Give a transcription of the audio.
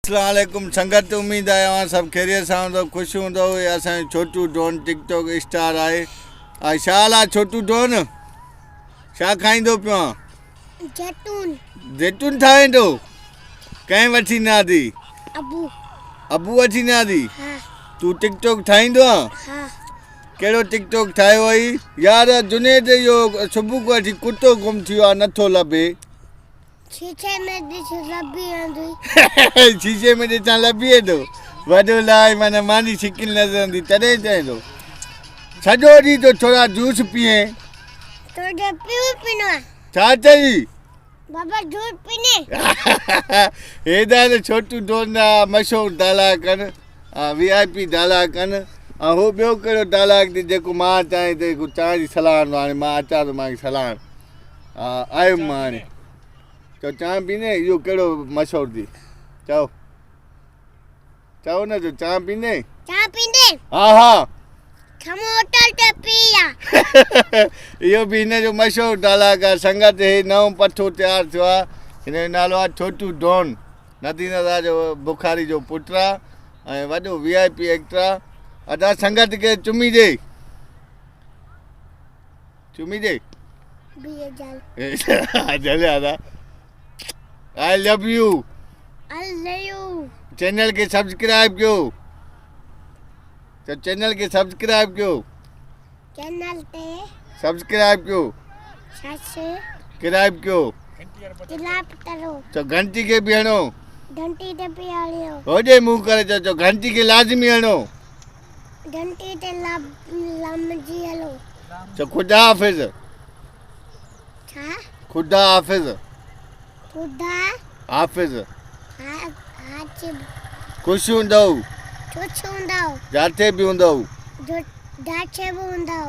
अस्सलाम वालेकुम संगत। उम्मीद है सब खैरियत सां हूंदो, ख़ुशि हूंदो। असांजो छोटू डॉन टिकटॉक स्टार आहे। छा हाल आहे छोटू डॉन? छा खाईंदो पियो आहे? जैतून। जैतून ठाहींदो? कंहिं वठी न थी? अबू वठी न थी? हाँ। तूं टिकटॉक ठाहींदो आहे? हाँ। कहिड़ो टिकटॉक ठाहियो अई? यार जुनेद इहो सुबुह खां वठी कुतो गुम थियो आहे, नथो लभे। शीशे में ॾिस लभी वेंदी। शीशे में ॾिसां लभी वेंदो? वॾो लाइ माना मानी शिकिल नज़र ईंदी तॾहिं चईंदो। सॼो ॾींहुं तो थोरा जूस पीए। तो जो पीनो है। छा चई? बाबा जूस पीने। हेॾा त छोटू डॉन मशहूरु डायलॉग कनि, VIP डायलॉग कनि। ऐं हो ॿियो कहिड़ो डायलॉग थी जेको मां चाहे त चांहि जी सलाह हाणे मां अचां थो मां सलाह आयुमि मां हाणे। चओ चांहि पीने? इहो कहिड़ो मशहूरु थी? चओ चओ न, जो चांहि पीने? चाय पीने? हा हा। हम होटल ते पिया। इहो बि हिन जो मशहूरु डायलॉग आहे। संगत हे नओं पठो तयारु थियो आहे। हिन जो नालो आहे छोटू डॉन। नदीनदा जो बुखारी जो पुटु आहे ऐं वॾो VIP एक्टर आहे। अदा संगत खे चुमी ॾे, चुमी ॾे। जल आई लव यू। चैनल के सब्सक्राइब कयो। तो चैनल के सब्सक्राइब कयो। चैनल पे सब्सक्राइब कयो। सब्सक्राइब कयो। करो। तो घंटी के भी हणो। घंटी ते भी हणो। होॾे मुंहुं करे चओ घंटी के लाज़मी हणो। घंटी ते लामजी हलो। तो खुदा हाफिज़। छा? खुदा हाफिज़। खुदा हाफिज़। हाजिब। खुश हूंदो। खुश हूंदो। जाते भी हूंदो। जाते भी हूंदो।